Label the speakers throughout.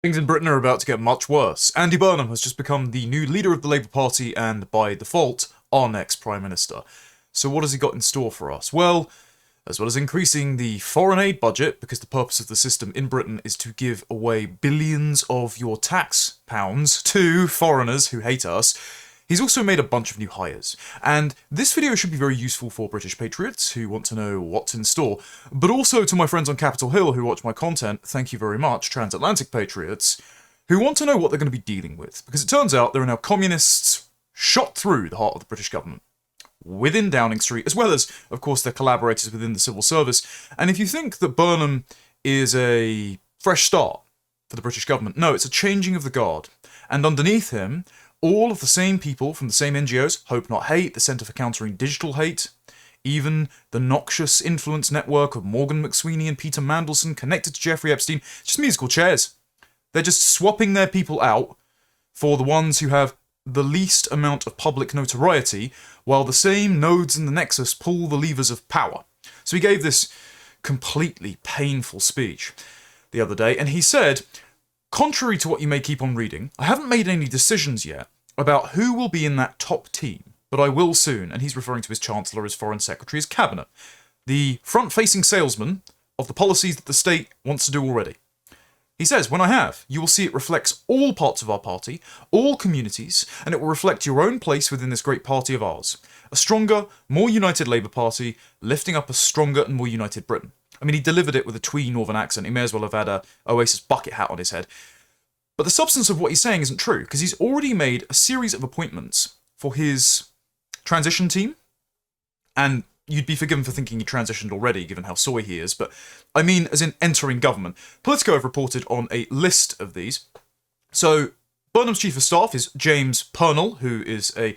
Speaker 1: Things in Britain are about to get much worse. Andy Burnham has just become the new leader of the Labour Party and, by default, our next Prime Minister. So what has he got in store for us? Well as increasing the foreign aid budget, because the purpose of the system in Britain is to give away billions of your tax pounds to foreigners who hate us, he's also made a bunch of new hires. And this video should be very useful for British patriots who want to know what's in store, but also to my friends on Capitol Hill who watch my content, thank you very much, transatlantic patriots, who want to know what they're going to be dealing with. Because it turns out there are now communists shot through the heart of the British government, within Downing Street, as well as, of course, their collaborators within the civil service. And if you think that Burnham is a fresh start for the British government, no, it's a changing of the guard. And underneath him, all of the same people from the same NGOs, Hope Not Hate, the Centre for Countering Digital Hate, even the noxious influence network of Morgan McSweeney and Peter Mandelson connected to Jeffrey Epstein, just musical chairs. They're just swapping their people out for the ones who have the least amount of public notoriety, while the same nodes in the nexus pull the levers of power. So he gave this completely painful speech the other day, and he said, contrary to what you may keep on reading, I haven't made any decisions yet about who will be in that top team, but I will soon, and he's referring to his Chancellor, his Foreign Secretary, his Cabinet, the front-facing salesman of the policies that the state wants to do already. He says, when I have, you will see it reflects all parts of our party, all communities, and it will reflect your own place within this great party of ours. A stronger, more united Labour Party, lifting up a stronger and more united Britain. I mean, he delivered it with a twee northern accent. He may as well have had a Oasis bucket hat on his head. But the substance of what he's saying isn't true, because he's already made a series of appointments for his transition team, and you'd be forgiven for thinking he transitioned already, given how soy he is, but I mean as in entering government. Politico have reported on a list of these. So, Burnham's Chief of Staff is James Purnell, who is a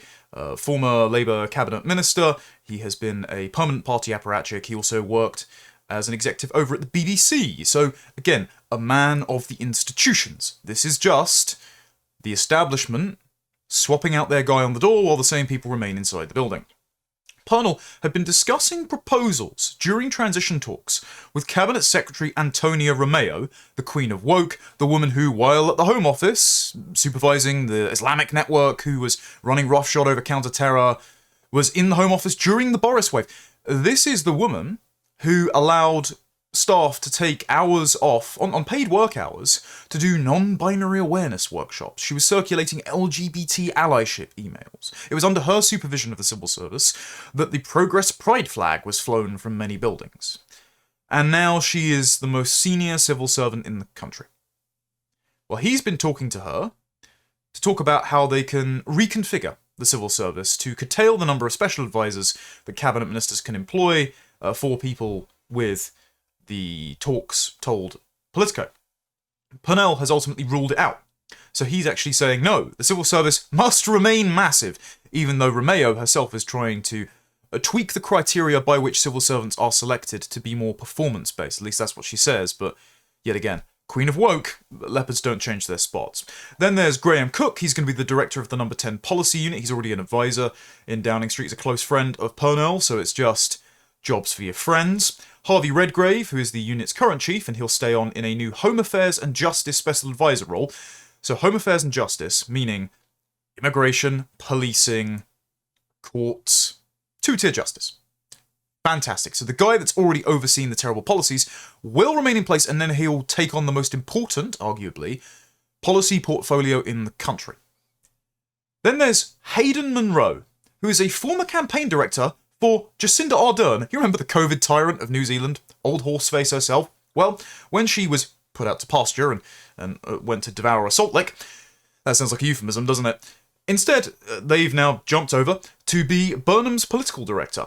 Speaker 1: former Labour cabinet minister. He has been a permanent party apparatchik. He also worked as an executive over at the BBC. So, again, a man of the institutions. This is just the establishment swapping out their guy on the door while the same people remain inside the building. Purnell had been discussing proposals during transition talks with Cabinet Secretary Antonia Romeo, the Queen of Woke, the woman who, while at the Home Office, supervising the Islamic network who was running roughshod over counter-terror, was in the Home Office during the Boris wave. This is the woman who allowed staff to take hours off, on paid work hours, to do non-binary awareness workshops. She was circulating LGBT allyship emails. It was under her supervision of the civil service that the Progress Pride flag was flown from many buildings. And now she is the most senior civil servant in the country. Well, he's been talking to her to talk about how they can reconfigure the civil service to curtail the number of special advisors that cabinet ministers can employ for people with the talks told Politico. Purnell has ultimately ruled it out. So he's actually saying, no, the civil service must remain massive, even though Romeo herself is trying to tweak the criteria by which civil servants are selected to be more performance-based. At least that's what she says, but yet again, Queen of Woke, leopards don't change their spots. Then there's Graham Cook. He's going to be the director of the number 10 policy unit. He's already an advisor in Downing Street. He's a close friend of Purnell, so it's just jobs for your friends. Harvey Redgrave, who is the unit's current chief, and he'll stay on in a new Home Affairs and Justice Special Advisor role. So Home Affairs and Justice, meaning immigration, policing, courts, two-tier justice. Fantastic. So the guy that's already overseen the terrible policies will remain in place, and then he'll take on the most important, arguably, policy portfolio in the country. Then there's Hayden Munro, who is a former campaign director for Jacinda Ardern. You remember the COVID tyrant of New Zealand? Old horseface herself? Well, when she was put out to pasture and went to devour a salt lick, that sounds like a euphemism, doesn't it? Instead, they've now jumped over to be Burnham's political director.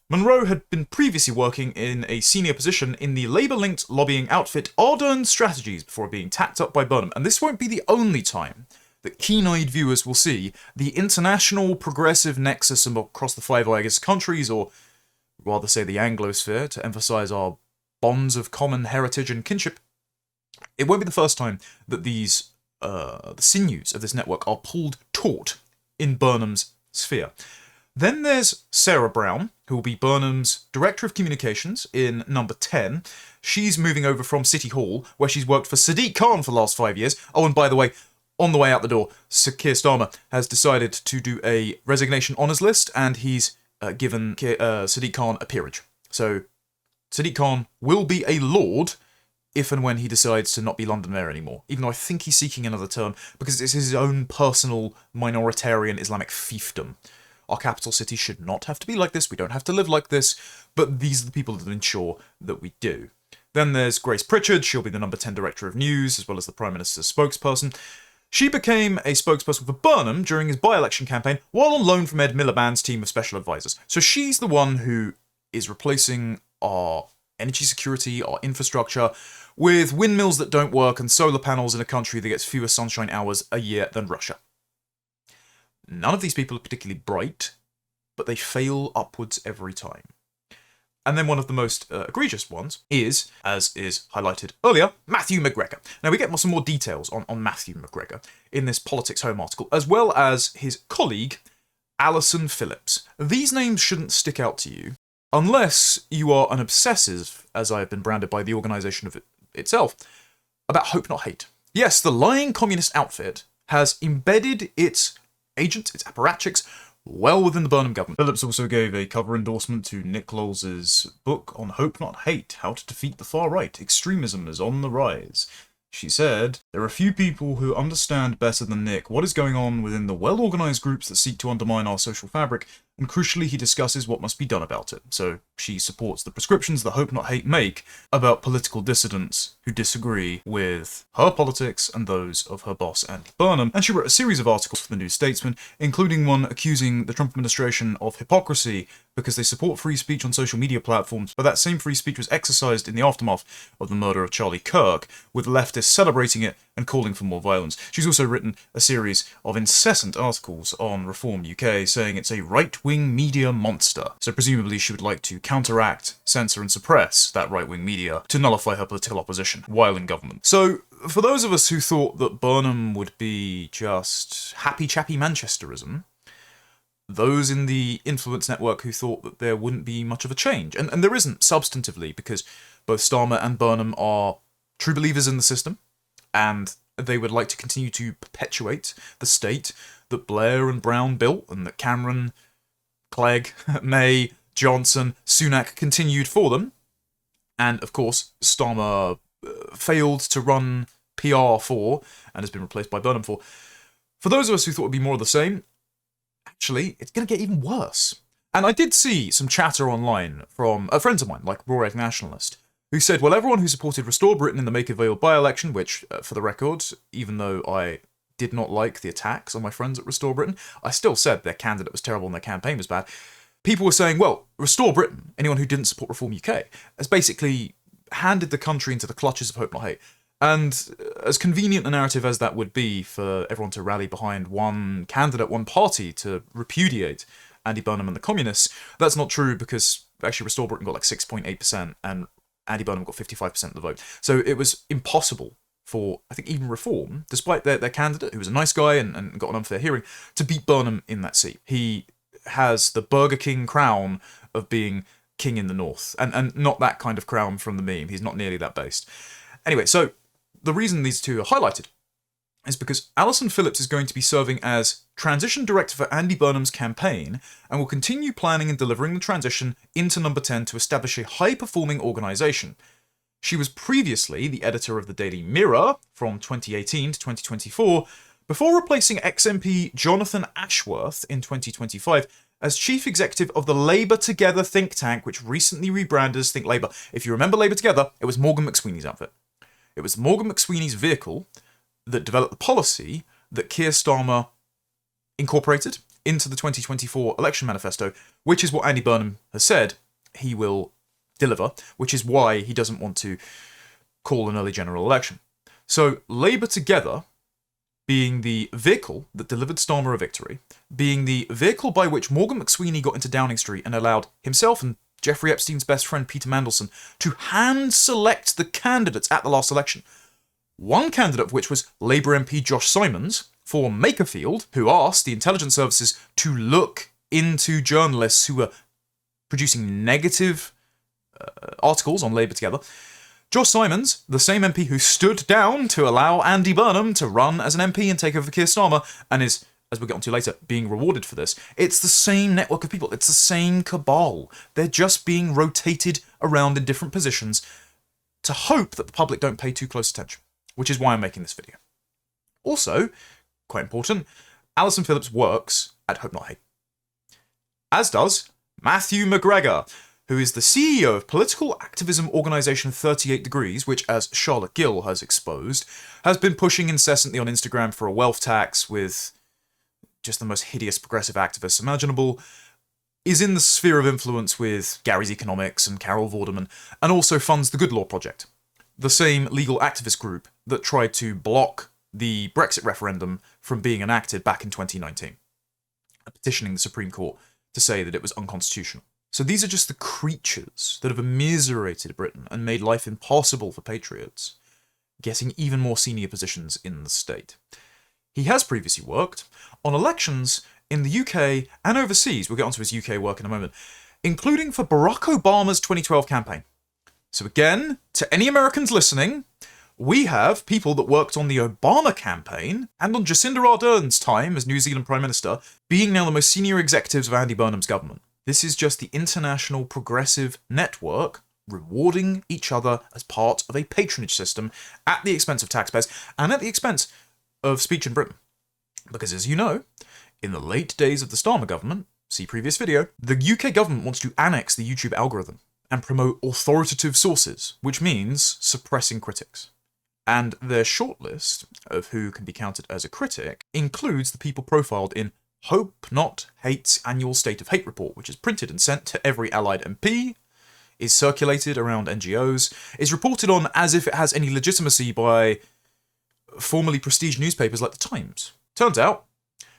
Speaker 1: Munro had been previously working in a senior position in the Labour-linked lobbying outfit Ardern Strategies before being tapped up by Burnham, and this won't be the only time that keen-eyed viewers will see the international progressive nexus across the Five Eyes countries, or rather say the Anglosphere, to emphasise our bonds of common heritage and kinship. It won't be the first time that the sinews of this network are pulled taut in Burnham's sphere. Then there's Sarah Brown, who will be Burnham's Director of Communications in number 10. She's moving over from City Hall, where she's worked for Sadiq Khan for the last 5 years. Oh, and by the way, on the way out the door, Sir Keir Starmer has decided to do a resignation honours list, and he's given Sadiq Khan a peerage. So Sadiq Khan will be a lord if and when he decides to not be London Mayor anymore, even though I think he's seeking another term because it's his own personal minoritarian Islamic fiefdom. Our capital city should not have to be like this, we don't have to live like this, but these are the people that ensure that we do. Then there's Grace Pritchard, she'll be the number 10 Director of News, as well as the Prime Minister's spokesperson. She became a spokesperson for Burnham during his by-election campaign, while on loan from Ed Miliband's team of special advisors. So she's the one who is replacing our energy security, our infrastructure, with windmills that don't work and solar panels in a country that gets fewer sunshine hours a year than Russia. None of these people are particularly bright, but they fail upwards every time. And then one of the most egregious ones is, as is highlighted earlier, Matthew McGregor. Now we get some more details on Matthew McGregor in this Politics Home article, as well as his colleague, Alison Phillips. These names shouldn't stick out to you, unless you are an obsessive, as I have been branded by the organisation of itself, about hope not hate. Yes, the lying communist outfit has embedded its agents, its apparatchiks, well within the Burnham government. Phillips also gave a cover endorsement to Nick Lowles' book on Hope Not Hate, How to Defeat the Far Right. Extremism is on the rise. She said, there are few people who understand better than Nick what is going on within the well-organised groups that seek to undermine our social fabric, and crucially he discusses what must be done about it. So she supports the prescriptions that Hope Not Hate make about political dissidents who disagree with her politics and those of her boss Andy Burnham. And she wrote a series of articles for the New Statesman, including one accusing the Trump administration of hypocrisy because they support free speech on social media platforms, but that same free speech was exercised in the aftermath of the murder of Charlie Kirk, with leftists celebrating it and calling for more violence. She's also written a series of incessant articles on Reform UK, saying it's a right-wing media monster. So presumably she would like to counteract, censor and suppress that right-wing media to nullify her political opposition while in government. So for those of us who thought that Burnham would be just happy-chappy Manchesterism, those in the influence network who thought that there wouldn't be much of a change. And there isn't, substantively, because both Starmer and Burnham are true believers in the system, and they would like to continue to perpetuate the state that Blair and Brown built, and that Cameron, Clegg, May, Johnson, Sunak continued for them. And, of course, Starmer failed to run PR for, and has been replaced by Burnham for. For those of us who thought it would be more of the same, actually, it's going to get even worse. And I did see some chatter online from friends of mine, like Raw Egg Nationalist, who said, well, everyone who supported Restore Britain in the Make of Vale by-election, which, for the record, even though I did not like the attacks on my friends at Restore Britain, I still said their candidate was terrible and their campaign was bad. People were saying, well, Restore Britain, anyone who didn't support Reform UK, has basically handed the country into the clutches of Hope Not Hate. And as convenient a narrative as that would be for everyone to rally behind one candidate, one party to repudiate Andy Burnham and the communists, that's not true, because actually Restore Britain got like 6.8% and Andy Burnham got 55% of the vote. So it was impossible for, I think, even Reform, despite their candidate, who was a nice guy and got an unfair hearing, to beat Burnham in that seat. He has the Burger King crown of being king in the north, and not that kind of crown from the meme. He's not nearly that based. Anyway, so the reason these two are highlighted is because Alison Phillips is going to be serving as transition director for Andy Burnham's campaign and will continue planning and delivering the transition into Number 10 to establish a high-performing organisation. She was previously the editor of the Daily Mirror from 2018 to 2024, before replacing ex-MP Jonathan Ashworth in 2025 as chief executive of the Labour Together think tank, which recently rebranded as Think Labour. If you remember Labour Together, it was Morgan McSweeney's outfit. It was Morgan McSweeney's vehicle that developed the policy that Keir Starmer incorporated into the 2024 election manifesto, which is what Andy Burnham has said he will deliver, which is why he doesn't want to call an early general election. So Labour Together, being the vehicle that delivered Starmer a victory, being the vehicle by which Morgan McSweeney got into Downing Street and allowed himself and Jeffrey Epstein's best friend Peter Mandelson to hand-select the candidates at the last election. One candidate of which was Labour MP Josh Simons for Makerfield, who asked the intelligence services to look into journalists who were producing negative articles on Labour Together. Josh Simons, the same MP who stood down to allow Andy Burnham to run as an MP and take over Keir Starmer, and is, as we'll get onto later, being rewarded for this. It's the same network of people. It's the same cabal. They're just being rotated around in different positions to hope that the public don't pay too close attention, which is why I'm making this video. Also, quite important, Alison Phillips works at Hope Not Hate. As does Matthew McGregor, who is the CEO of political activism organisation 38 Degrees, which, as Charlotte Gill has exposed, has been pushing incessantly on Instagram for a wealth tax with just the most hideous progressive activists imaginable, is in the sphere of influence with Gary's Economics and Carol Vorderman, and also funds the Good Law Project, the same legal activist group that tried to block the Brexit referendum from being enacted back in 2019, petitioning the Supreme Court to say that it was unconstitutional. So these are just the creatures that have immiserated Britain and made life impossible for patriots, getting even more senior positions in the state. He has previously worked on elections in the UK and overseas. We'll get onto his UK work in a moment, including for Barack Obama's 2012 campaign. So again, to any Americans listening, we have people that worked on the Obama campaign and on Jacinda Ardern's time as New Zealand Prime Minister, being now the most senior executives of Andy Burnham's government. This is just the international progressive network rewarding each other as part of a patronage system at the expense of taxpayers and at the expense of speech in Britain. Because as you know, in the late days of the Starmer government, see previous video, the UK government wants to annex the YouTube algorithm and promote authoritative sources, which means suppressing critics. And their shortlist of who can be counted as a critic includes the people profiled in Hope Not Hate's annual State of Hate report, which is printed and sent to every allied MP, is circulated around NGOs, is reported on as if it has any legitimacy by formerly prestige newspapers like The Times. Turns out,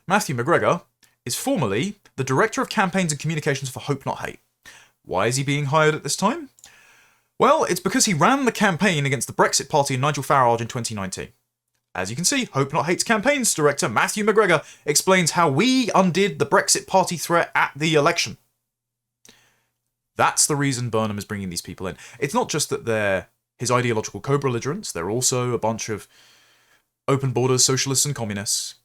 Speaker 1: Matthew McGregor is formerly the Director of Campaigns and Communications for Hope Not Hate. Why is he being hired at this time? Well, it's because he ran the campaign against the Brexit Party and Nigel Farage in 2019. As you can see, Hope Not Hate's campaigns director Matthew McGregor explains how we undid the Brexit Party threat at the election. That's the reason Burnham is bringing these people in. It's not just that they're his ideological co-belligerents, they're also a bunch of open borders socialists and communists.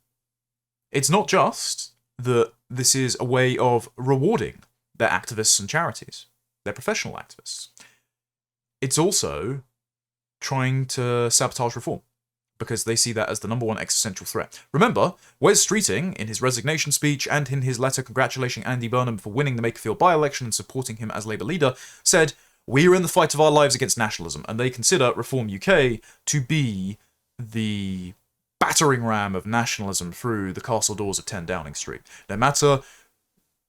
Speaker 1: It's not just that this is a way of rewarding their activists and charities, their professional activists. It's also trying to sabotage reform, because they see that as the number one existential threat. Remember, Wes Streeting, in his resignation speech and in his letter congratulating Andy Burnham for winning the Makerfield by-election and supporting him as Labour leader, said, "We are in the fight of our lives against nationalism," and they consider Reform UK to be the battering ram of nationalism through the castle doors of 10 Downing Street. No matter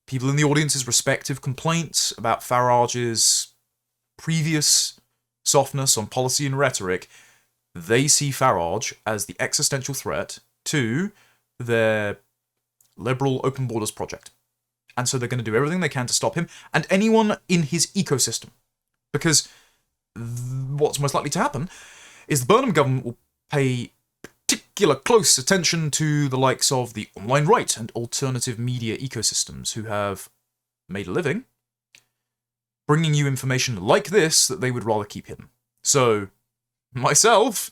Speaker 1: people in the audience's respective complaints about Farage's previous softness on policy and rhetoric, they see Farage as the existential threat to their liberal open borders project. And so they're going to do everything they can to stop him and anyone in his ecosystem. Because what's most likely to happen is the Burnham government will pay particular close attention to the likes of the online right and alternative media ecosystems who have made a living bringing you information like this that they would rather keep hidden. So, myself,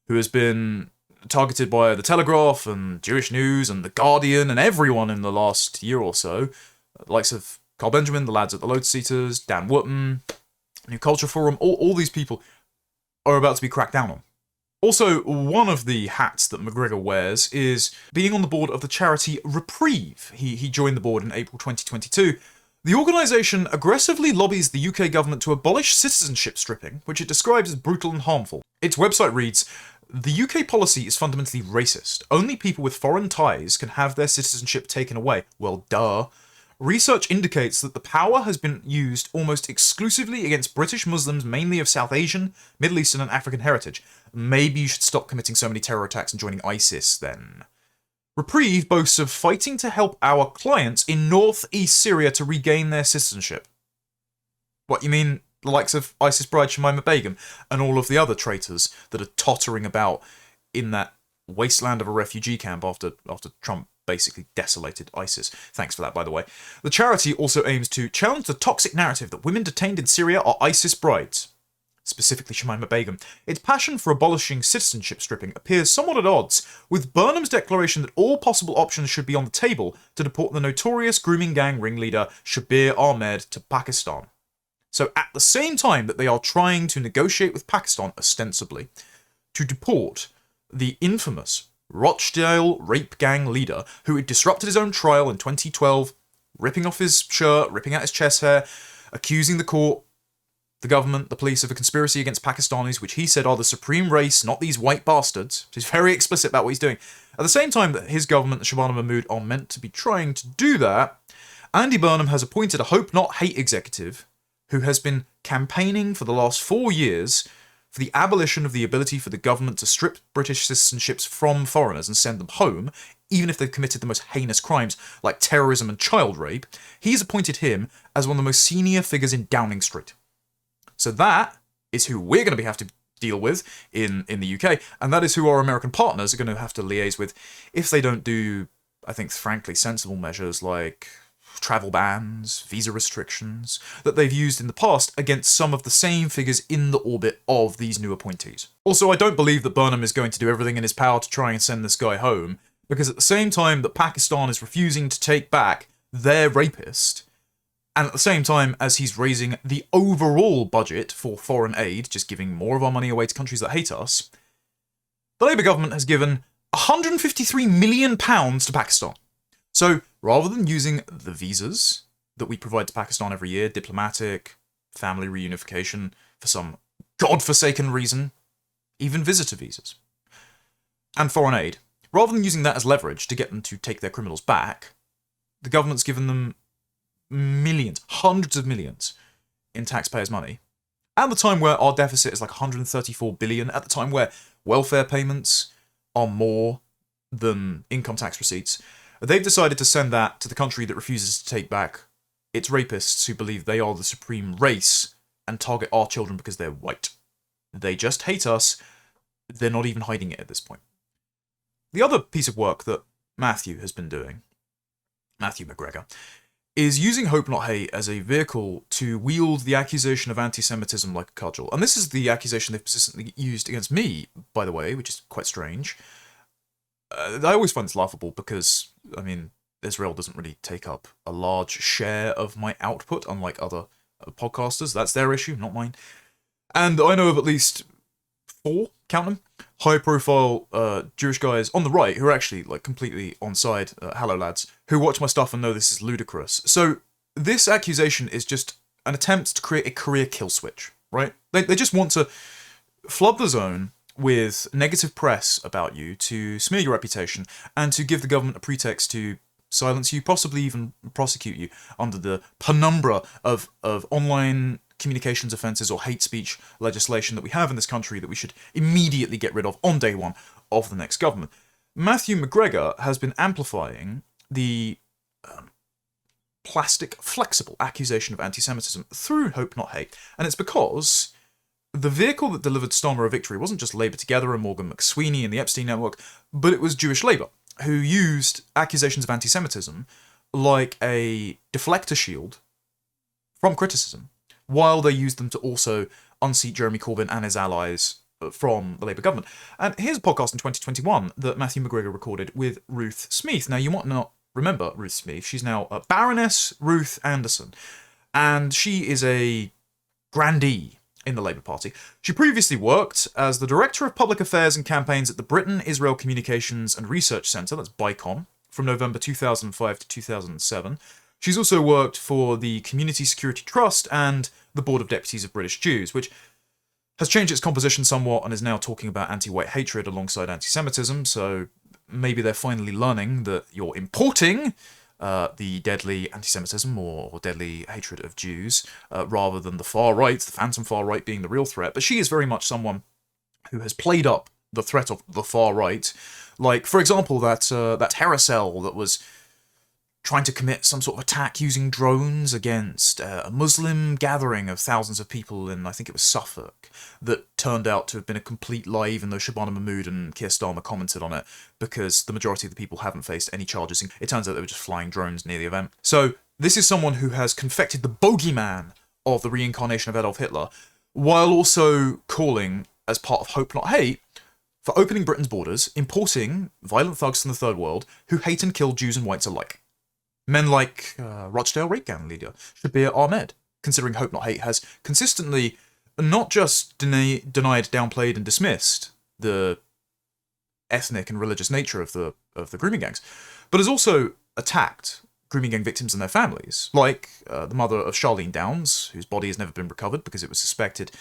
Speaker 1: who has been targeted by The Telegraph and Jewish News and The Guardian and everyone in the last year or so, the likes of Carl Benjamin, the lads at the Lotus Eaters, Dan Wootton, New Culture Forum, all these people are about to be cracked down on. Also, one of the hats that McGregor wears is being on the board of the charity Reprieve. He joined the board in April 2022. The organisation aggressively lobbies the UK government to abolish citizenship stripping, which it describes as brutal and harmful. Its website reads, "The UK policy is fundamentally racist. Only people with foreign ties can have their citizenship taken away." Well, duh. Research indicates that the power has been used almost exclusively against British Muslims, mainly of South Asian, Middle Eastern and African heritage. Maybe you should stop committing so many terror attacks and joining ISIS, then. Reprieve boasts of fighting to help our clients in northeast Syria to regain their citizenship. What, you mean the likes of ISIS bride Shamima Begum and all of the other traitors that are tottering about in that wasteland of a refugee camp after Trump basically desolated ISIS. Thanks for that, by the way. The charity also aims to challenge the toxic narrative that women detained in Syria are ISIS brides. specifically Shamima Begum, its passion for abolishing citizenship stripping appears somewhat at odds with Burnham's declaration that all possible options should be on the table to deport the notorious grooming gang ringleader Shabir Ahmed to Pakistan. So at the same time that they are trying to negotiate with Pakistan, ostensibly, to deport the infamous Rochdale rape gang leader who had disrupted his own trial in 2012, ripping off his shirt, ripping out his chest hair, accusing the court, the government, the police of a conspiracy against Pakistanis, which he said are the supreme race, not these white bastards. So he's very explicit about what he's doing. At the same time that his government, the Shabana Mahmood, are meant to be trying to do that, Andy Burnham has appointed a Hope Not Hate executive who has been campaigning for the last 4 years for the abolition of the ability for the government to strip British citizenships from foreigners and send them home, even if they've committed the most heinous crimes like terrorism and child rape. He's appointed him as one of the most senior figures in Downing Street. So that is who we're going to have to deal with in the UK, and that is who our American partners are going to have to liaise with if they don't do, I think, frankly, sensible measures like travel bans, visa restrictions, that they've used in the past against some of the same figures in the orbit of these new appointees. Also, I don't believe that Burnham is going to do everything in his power to try and send this guy home, because at the same time that Pakistan is refusing to take back their rapist, and at the same time as he's raising the overall budget for foreign aid, just giving more of our money away to countries that hate us, the Labour government has given £153 million to Pakistan. So, rather than using the visas that we provide to Pakistan every year, diplomatic, family reunification, for some godforsaken reason, even visitor visas, and foreign aid, rather than using that as leverage to get them to take their criminals back, the government's given them millions, hundreds of millions in taxpayers' money. At the time where our deficit is like 134 billion, at the time where welfare payments are more than income tax receipts, they've decided to send that to the country that refuses to take back its rapists who believe they are the supreme race and target our children because they're white. They just hate us. They're not even hiding it at this point. The other piece of work that Matthew has been doing, Matthew McGregor, is using Hope Not Hate as a vehicle to wield the accusation of anti-Semitism like a cudgel. And this is the accusation they've persistently used against me, by the way, which is quite strange. I always find this laughable because, I mean, Israel doesn't really take up a large share of my output, unlike other podcasters. That's their issue, not mine. And I know of at least 4, count them, high-profile Jewish guys on the right who are actually like completely on side, hello lads, who watch my stuff and know this is ludicrous. So this accusation is just an attempt to create a career kill switch, right? They just want to flood the zone with negative press about you to smear your reputation and to give the government a pretext to silence you, possibly even prosecute you under the penumbra of online communications offences or hate speech legislation that we have in this country that we should immediately get rid of on day one of the next government. Matthew McGregor has been amplifying the plastic, flexible accusation of anti-Semitism through Hope Not Hate, and it's because the vehicle that delivered Starmer a victory wasn't just Labour Together and Morgan McSweeney and the Epstein Network, but it was Jewish Labour, who used accusations of anti-Semitism like a deflector shield from criticism, while they used them to also unseat Jeremy Corbyn and his allies from the Labour government. And here's a podcast in 2021 that Matthew McGregor recorded with Ruth Smeeth. Now, you might not remember Ruth Smeeth. She's now Baroness Ruth Anderson, and she is a grandee in the Labour Party. She previously worked as the Director of Public Affairs and Campaigns at the Britain-Israel Communications and Research Centre, that's BICOM, from November 2005 to 2007. She's also worked for the Community Security Trust and the Board of Deputies of British Jews, which has changed its composition somewhat and is now talking about anti-white hatred alongside anti-Semitism, so maybe they're finally learning that you're importing the deadly anti-Semitism or deadly hatred of Jews, rather than the far right, the phantom far right being the real threat. But she is very much someone who has played up the threat of the far right. Like, for example, that terror cell that was trying to commit some sort of attack using drones against a Muslim gathering of thousands of people in, I think it was Suffolk, that turned out to have been a complete lie, even though Shabana Mahmood and Keir Starmer commented on it, because the majority of the people haven't faced any charges. It turns out they were just flying drones near the event. So this is someone who has confected the bogeyman of the reincarnation of Adolf Hitler, while also calling, as part of Hope Not Hate, for opening Britain's borders, importing violent thugs from the Third World who hate and kill Jews and whites alike. Men like Rochdale rape gang leader Shabir Ahmed, considering Hope Not Hate has consistently not just denied, downplayed and dismissed the ethnic and religious nature of the grooming gangs, but has also attacked grooming gang victims and their families, like the mother of Charlene Downs, whose body has never been recovered because it was suspected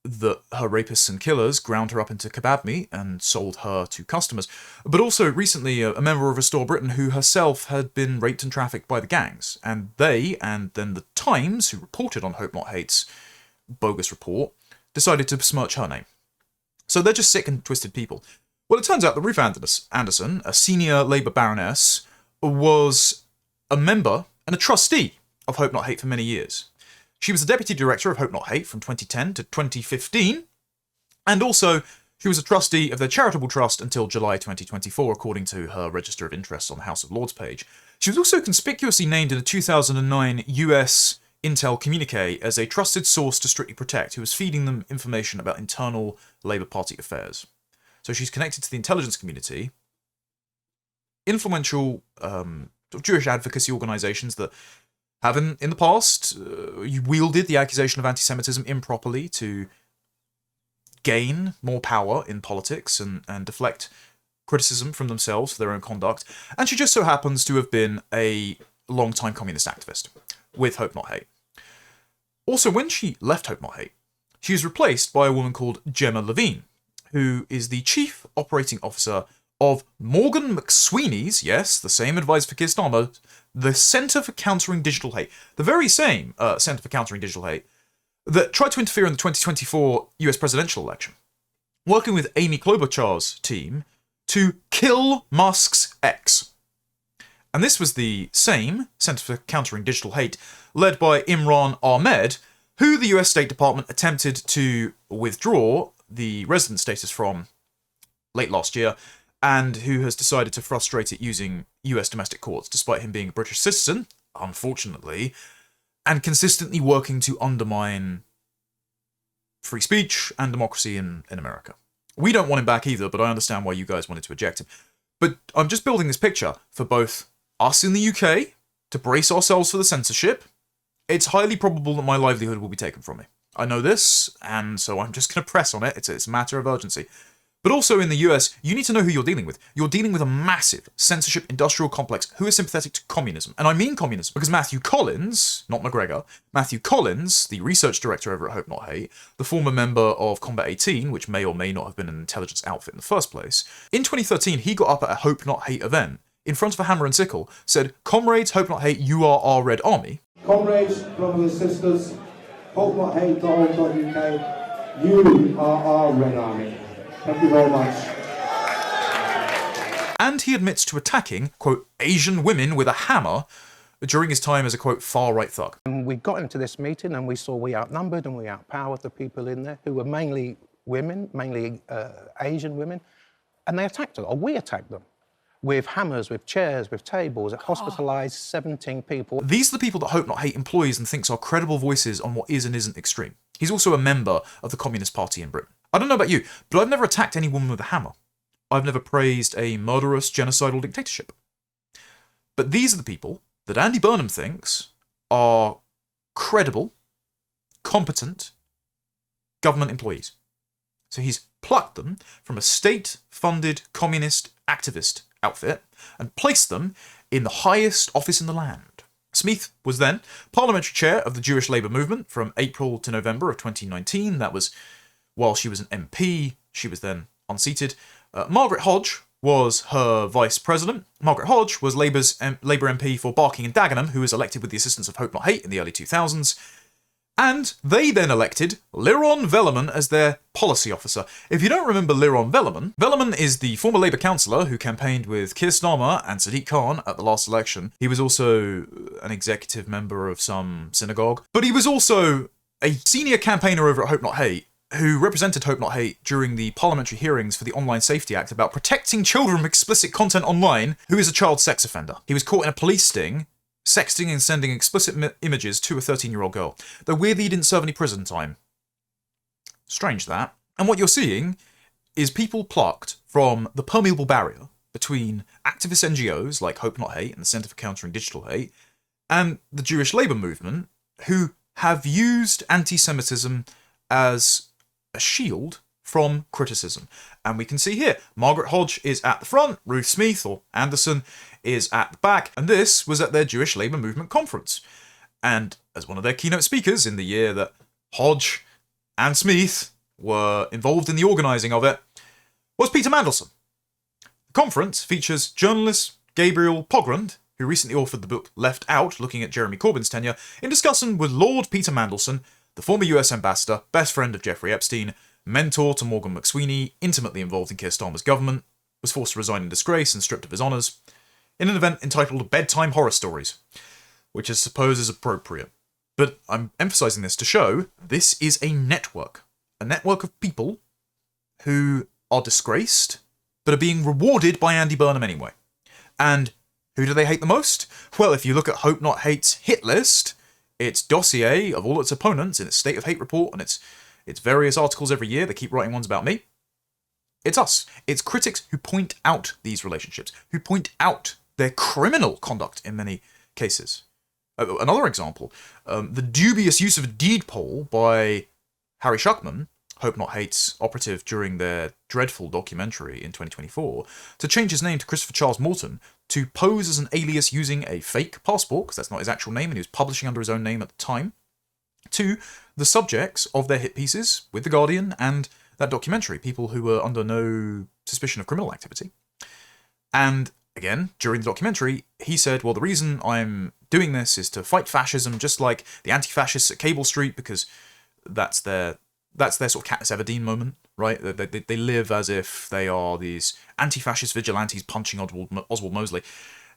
Speaker 1: that her rapists and killers ground her up into kebab meat and sold her to customers, but also recently a member of Restore Britain who herself had been raped and trafficked by the gangs, and they, and then the Times, who reported on Hope Not Hate's bogus report, decided to besmirch her name. So they're just sick and twisted people. Well, it turns out that Ruth Anderson, a senior Labour baroness, was a member and a trustee of Hope Not Hate for many years. She was the deputy director of Hope Not Hate from 2010 to 2015, and also she was a trustee of their charitable trust until July 2024, according to her Register of Interests on the House of Lords page. She was also conspicuously named in a 2009 US Intel communique as a trusted source to strictly protect, who was feeding them information about internal Labour Party affairs. So she's connected to the intelligence community, influential Jewish advocacy organisations that have in the past wielded the accusation of anti-Semitism improperly to gain more power in politics and deflect criticism from themselves for their own conduct. And she just so happens to have been a long-time communist activist with Hope Not Hate. Also, when she left Hope Not Hate, she was replaced by a woman called Gemma Levine, who is the chief operating officer of Morgan McSweeney's, yes, the same advisor for Keir Starmer, the Centre for Countering Digital Hate, the very same Centre for Countering Digital Hate that tried to interfere in the 2024 US presidential election, working with Amy Klobuchar's team to kill Musk's ex. And this was the same Centre for Countering Digital Hate, led by Imran Ahmed, who the US State Department attempted to withdraw the resident status from late last year, and who has decided to frustrate it using US domestic courts, despite him being a British citizen, unfortunately, and consistently working to undermine free speech and democracy in America. We don't want him back either, but I understand why you guys wanted to eject him. But I'm just building this picture for both us in the UK to brace ourselves for the censorship. It's highly probable that my livelihood will be taken from me. I know this, and so I'm just going to press on it. It's a matter of urgency. But also in the US, you need to know who you're dealing with. You're dealing with a massive censorship industrial complex who is sympathetic to communism. And I mean communism because Matthew Collins, not McGregor, Matthew Collins, the research director over at Hope Not Hate, the former member of Combat 18, which may or may not have been an intelligence outfit in the first place, in 2013 he got up at a Hope Not Hate event in front of a hammer and sickle, said, "Comrades, Hope Not Hate, you are our Red Army."
Speaker 2: Comrades, brothers and sisters, hopenotHate.org.uk, you are our Red Army. Thank you very much.
Speaker 1: And he admits to attacking, quote, Asian women with a hammer during his time as a, quote, far-right thug.
Speaker 3: And we got into this meeting and we saw we outnumbered and we outpowered the people in there who were mainly women, mainly Asian women, and they attacked us, or we attacked them, with hammers, with chairs, with tables. It hospitalised 17 people.
Speaker 1: These are the people that Hope Not Hate employs and thinks are credible voices on what is and isn't extreme. He's also a member of the Communist Party in Britain. I don't know about you, but I've never attacked any woman with a hammer. I've never praised a murderous, genocidal dictatorship. But these are the people that Andy Burnham thinks are credible, competent government employees. So he's plucked them from a state-funded communist activist outfit and placed them in the highest office in the land. Smeeth was then parliamentary chair of the Jewish Labour movement from April to November of 2019. That was while she was an MP. She was then unseated. Margaret Hodge was her vice president. Margaret Hodge was Labour MP for Barking and Dagenham, who was elected with the assistance of Hope Not Hate in the early 2000s. And they then elected Liron Velleman as their policy officer. If you don't remember Liron Velleman is the former Labour councillor who campaigned with Keir Starmer and Sadiq Khan at the last election. He was also an executive member of some synagogue. But he was also a senior campaigner over at Hope Not Hate, who represented Hope Not Hate during the parliamentary hearings for the Online Safety Act about protecting children from explicit content online, who is a child sex offender. He was caught in a police sting, sexting and sending explicit images to a 13-year-old girl. Though weirdly he didn't serve any prison time Strange that. And what you're seeing is people plucked from the permeable barrier between activist NGOs like Hope Not Hate and the Centre for Countering Digital Hate and the Jewish labour movement, who have used anti-Semitism as a shield from criticism. And we can see here, Margaret Hodge is at the front, Ruth Smeeth, or Anderson, is at the back, and this was at their Jewish labour movement conference. And as one of their keynote speakers in the year that Hodge and Smeeth were involved in the organising of it, was Peter Mandelson. The conference features journalist Gabriel Pogrund, who recently authored the book Left Out, looking at Jeremy Corbyn's tenure, in discussion with Lord Peter Mandelson, the former US ambassador, best friend of Jeffrey Epstein, mentor to Morgan McSweeney, intimately involved in Keir Starmer's government, was forced to resign in disgrace and stripped of his honours, in an event entitled Bedtime Horror Stories, which I suppose is appropriate. But I'm emphasising this to show this is a network of people who are disgraced, but are being rewarded by Andy Burnham anyway. And who do they hate the most? Well, if you look at Hope Not Hate's hit list, its dossier of all its opponents in its State of Hate report and its various articles every year, they keep writing ones about me. It's us. It's critics who point out these relationships, who point out their criminal conduct in many cases. Another example, the dubious use of a deed poll by Harry Schuckman, Hope Not Hate's operative during their dreadful documentary in 2024, to change his name to Christopher Charles Morton, to pose as an alias using a fake passport, because that's not his actual name, and he was publishing under his own name at the time, to the subjects of their hit pieces with The Guardian and that documentary, people who were under no suspicion of criminal activity. And again, during the documentary, he said, well, the reason I'm doing this is to fight fascism, just like the anti-fascists at Cable Street, because that's their sort of Katniss Everdeen moment, right? They live as if they are these anti-fascist vigilantes punching Oswald Mosley.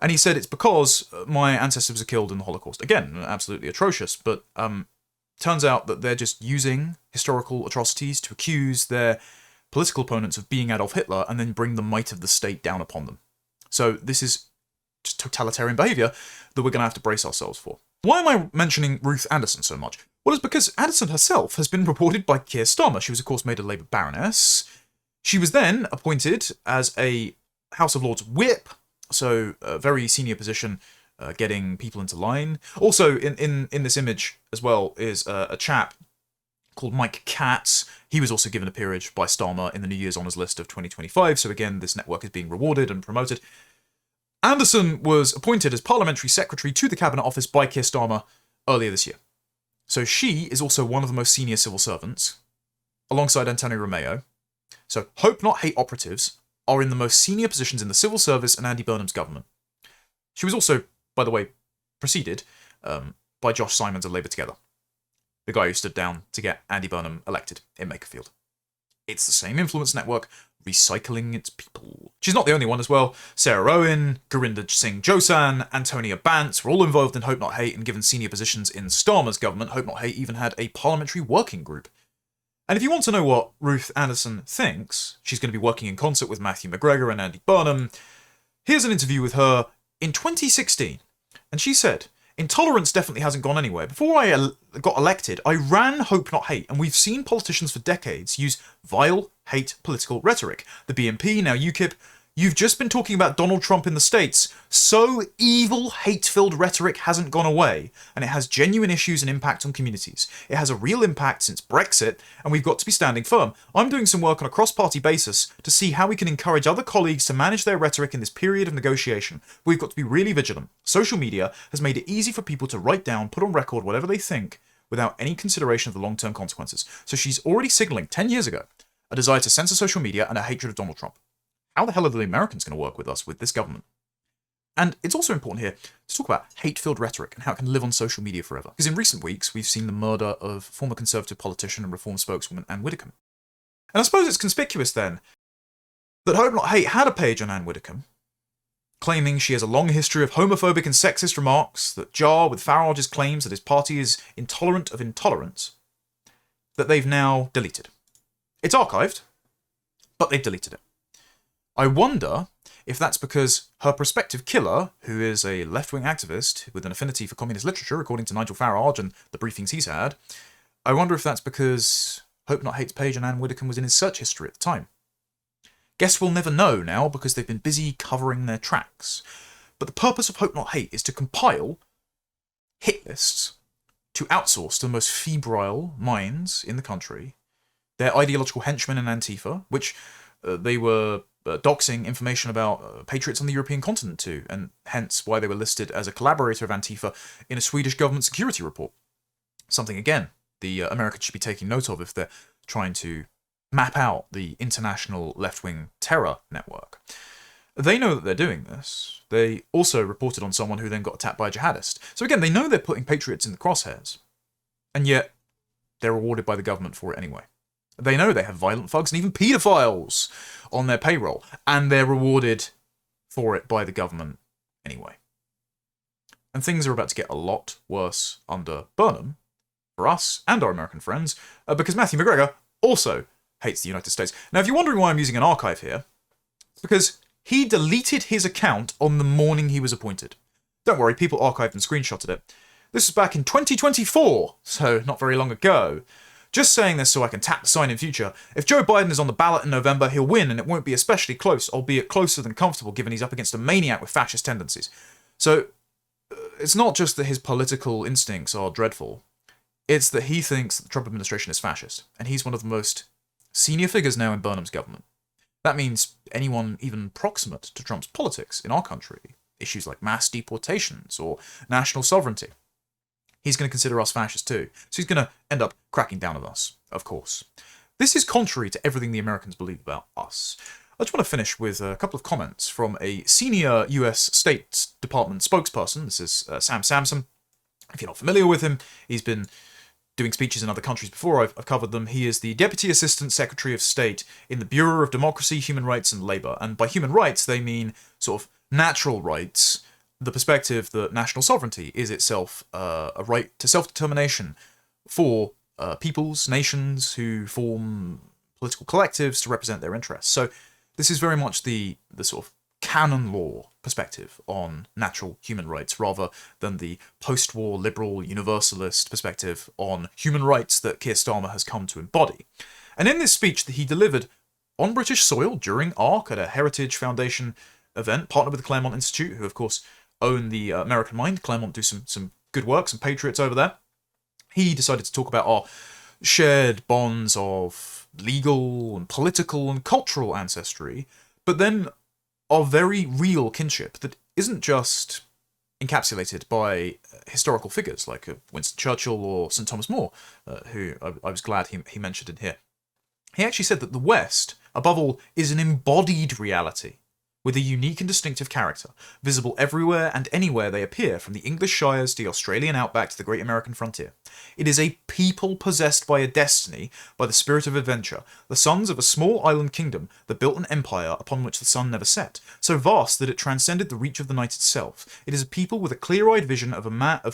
Speaker 1: And he said it's because my ancestors were killed in the Holocaust. Again, absolutely atrocious, but turns out that they're just using historical atrocities to accuse their political opponents of being Adolf Hitler and then bring the might of the state down upon them. So this is just totalitarian behaviour that we're going to have to brace ourselves for. Why am I mentioning Ruth Anderson so much? Well, it's because Anderson herself has been rewarded by Keir Starmer. She was, of course, made a Labour Baroness. She was then appointed as a House of Lords whip, so a very senior position, getting people into line. Also, in this image as well is a chap called Mike Katz. He was also given a peerage by Starmer in the New Year's Honours list of 2025, so again, this network is being rewarded and promoted. Anderson was appointed as Parliamentary Secretary to the Cabinet Office by Keir Starmer earlier this year. So she is also one of the most senior civil servants, alongside Antonio Romeo. So Hope Not Hate operatives are in the most senior positions in the civil service and Andy Burnham's government. She was also, by the way, preceded by Josh Simons of Labour Together, the guy who stood down to get Andy Burnham elected in Makerfield. It's the same influence network, recycling its people. She's not the only one as well. Sarah Owen, Gurinder Singh Josan, Antonia Bantz were all involved in Hope Not Hate and given senior positions in Starmer's government. Hope Not Hate even had a parliamentary working group. And if you want to know what Ruth Anderson thinks, she's going to be working in concert with Matthew McGregor and Andy Burnham. Here's an interview with her in 2016. And she said, intolerance definitely hasn't gone anywhere. Before I got elected, I ran Hope Not Hate, and we've seen politicians for decades use vile, hate political rhetoric. The BNP, now UKIP, you've just been talking about Donald Trump in the States. So evil, hate-filled rhetoric hasn't gone away, and it has genuine issues and impact on communities. It has a real impact since Brexit, and we've got to be standing firm. I'm doing some work on a cross-party basis to see how we can encourage other colleagues to manage their rhetoric in this period of negotiation. We've got to be really vigilant. Social media has made it easy for people to write down, put on record whatever they think, without any consideration of the long-term consequences. So she's already signalling 10 years ago a desire to censor social media and a hatred of Donald Trump. How the hell are the Americans going to work with us with this government? And it's also important here to talk about hate-filled rhetoric and how it can live on social media forever. Because in recent weeks, we've seen the murder of former Conservative politician and Reform spokeswoman Anne Widdecombe. And I suppose it's conspicuous then that Hope Not Hate had a page on Anne Widdecombe, claiming she has a long history of homophobic and sexist remarks that jar with Farage's claims that his party is intolerant of intolerance, that they've now deleted. It's archived, but they've deleted it. I wonder if that's because her prospective killer, who is a left-wing activist with an affinity for communist literature, according to Nigel Farage and the briefings he's had, I wonder if that's because Hope Not Hate's page on Anne Widdecombe was in his search history at the time. Guess we'll never know now because they've been busy covering their tracks. But the purpose of Hope Not Hate is to compile hit lists to outsource to the most febrile minds in the country, their ideological henchmen in Antifa, which they were doxing information about patriots on the European continent to, and hence why they were listed as a collaborator of Antifa in a Swedish government security report. Something, again, the Americans should be taking note of if they're trying to map out the international left-wing terror network. They know that they're doing this. They also reported on someone who then got attacked by a jihadist. So again, they know they're putting patriots in the crosshairs, and yet they're rewarded by the government for it anyway. They know they have violent thugs and even paedophiles on their payroll, and they're rewarded for it by the government anyway. And things are about to get a lot worse under Burnham, for us and our American friends, because Matthew McGregor also hates the United States. Now, if you're wondering why I'm using an archive here, it's because he deleted his account on the morning he was appointed. Don't worry, people archived and screenshotted it. This was back in 2024, so not very long ago. Just saying this so I can tap the sign in future. If Joe Biden is on the ballot in November, he'll win, and it won't be especially close, albeit closer than comfortable, given he's up against a maniac with fascist tendencies. So, it's not just that his political instincts are dreadful. It's that he thinks that the Trump administration is fascist, and he's one of the most senior figures now in Burnham's government. That means anyone even proximate to Trump's politics in our country, issues like mass deportations or national sovereignty, he's going to consider us fascist too. So he's going to end up cracking down on us, of course. This is contrary to everything the Americans believe about us. I just want to finish with a couple of comments from a senior US State Department spokesperson. This is Sam Samson. If you're not familiar with him, he's been doing speeches in other countries before. I've covered them. He is the Deputy Assistant Secretary of State in the Bureau of Democracy, Human Rights and Labour. And by human rights, they mean sort of natural rights, the perspective that national sovereignty is itself a right to self-determination for peoples, nations who form political collectives to represent their interests. So this is very much the sort of canon law perspective on natural human rights, rather than the post-war liberal universalist perspective on human rights that Keir Starmer has come to embody. And in this speech that he delivered on British soil during ARC at a Heritage Foundation event, partnered with the Claremont Institute, who of course own the American Mind. Claremont do some good work, some patriots over there. He decided to talk about our shared bonds of legal and political and cultural ancestry, but then our very real kinship that isn't just encapsulated by historical figures like Winston Churchill or St. Thomas More, who I was glad he mentioned in here. He actually said that the West, above all, is an embodied reality, with a unique and distinctive character, visible everywhere and anywhere they appear, from the English shires to the Australian outback to the great American frontier. It is a people possessed by a destiny, by the spirit of adventure, the sons of a small island kingdom that built an empire upon which the sun never set, so vast that it transcended the reach of the night itself. It is a people with a clear-eyed vision of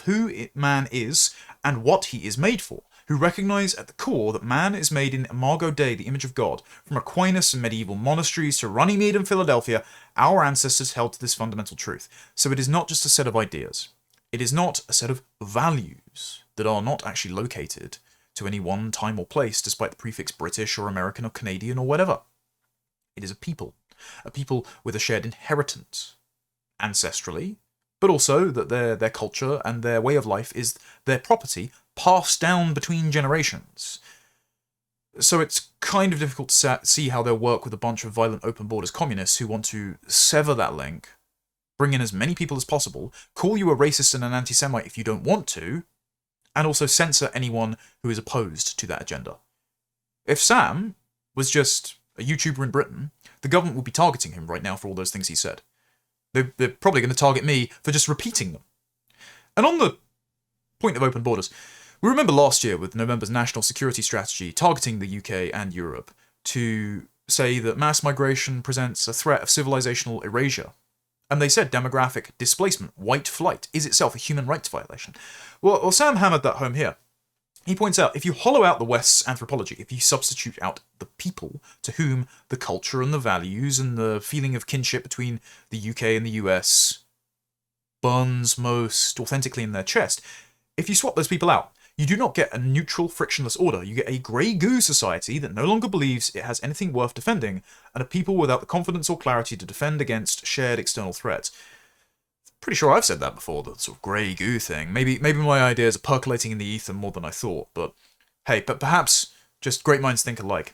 Speaker 1: who man is and what he is made for, who recognise at the core that man is made in Imago Dei, the image of God. From Aquinas and medieval monasteries to Runnymede and Philadelphia, our ancestors held to this fundamental truth. So it is not just a set of ideas. It is not a set of values that are not actually located to any one time or place, despite the prefix British or American or Canadian or whatever. It is a people with a shared inheritance, ancestrally, but also that their culture and their way of life is their property, passed down between generations. So it's kind of difficult to see how they'll work with a bunch of violent open borders communists who want to sever that link, bring in as many people as possible, call you a racist and an anti-Semite if you don't want to, and also censor anyone who is opposed to that agenda. If Sam was just a YouTuber in Britain, the government would be targeting him right now for all those things he said. They're probably going to target me for just repeating them. And on the point of open borders, we remember last year with November's national security strategy targeting the UK and Europe to say that mass migration presents a threat of civilizational erasure. And they said demographic displacement, white flight, is itself a human rights violation. Well, Sam hammered that home here. He points out, if you hollow out the West's anthropology, if you substitute out the people to whom the culture and the values and the feeling of kinship between the UK and the US burns most authentically in their chest, if you swap those people out, You do not get a neutral, frictionless order. You get a grey goo society that no longer believes it has anything worth defending, and a people without the confidence or clarity to defend against shared external threats. Pretty sure I've said that before, the sort of grey goo thing. Maybe my ideas are percolating in the ether more than I thought, but hey, but perhaps just great minds think alike.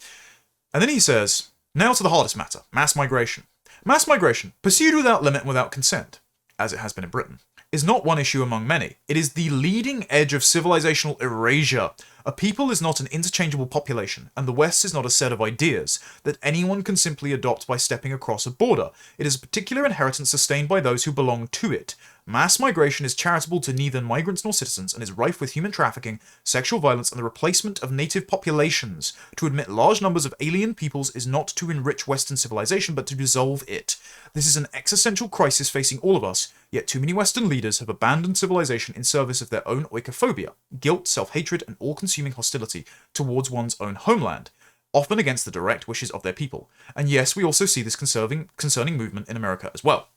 Speaker 1: And then he says, now to the hardest matter, mass migration. Mass migration, pursued without limit and without consent, as it has been in Britain, is not one issue among many. It is the leading edge of civilizational erasure. A people is not an interchangeable population, and the West is not a set of ideas that anyone can simply adopt by stepping across a border. It is a particular inheritance sustained by those who belong to it. Mass migration is charitable to neither migrants nor citizens, and is rife with human trafficking, sexual violence, and the replacement of native populations. To admit large numbers of alien peoples is not to enrich Western civilization, but to dissolve it. This is an existential crisis facing all of us, yet too many Western leaders have abandoned civilization in service of their own oikophobia, guilt, self-hatred, and all-consuming hostility towards one's own homeland, often against the direct wishes of their people. And yes, we also see this concerning movement in America as well.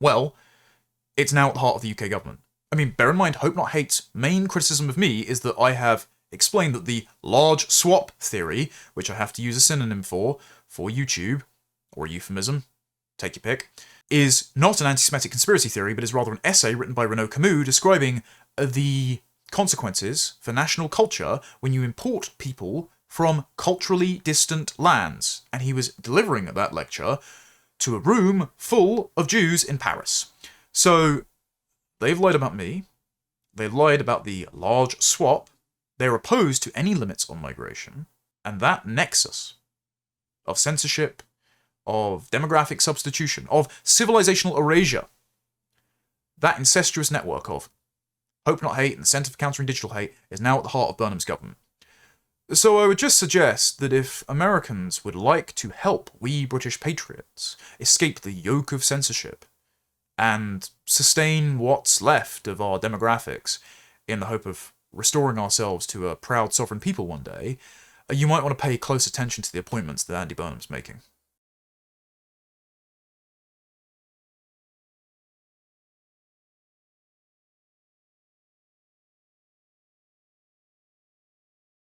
Speaker 1: Well, it's now at the heart of the UK government. I mean, bear in mind, Hope Not Hate's main criticism of me is that I have explained that the large swap theory, which I have to use a synonym for YouTube, or a euphemism, take your pick, is not an anti-Semitic conspiracy theory, but is rather an essay written by Renaud Camus describing the consequences for national culture when you import people from culturally distant lands. And he was delivering that lecture to a room full of Jews in Paris. So, they've lied about me, they've lied about the large swap, they're opposed to any limits on migration, and that nexus of censorship, of demographic substitution, of civilizational erasure, that incestuous network of Hope Not Hate and the Centre for Countering Digital Hate is now at the heart of Burnham's government. So I would just suggest that if Americans would like to help we British patriots escape the yoke of censorship, and sustain what's left of our demographics in the hope of restoring ourselves to a proud sovereign people one day, you might want to pay close attention to the appointments that Andy Burnham's making.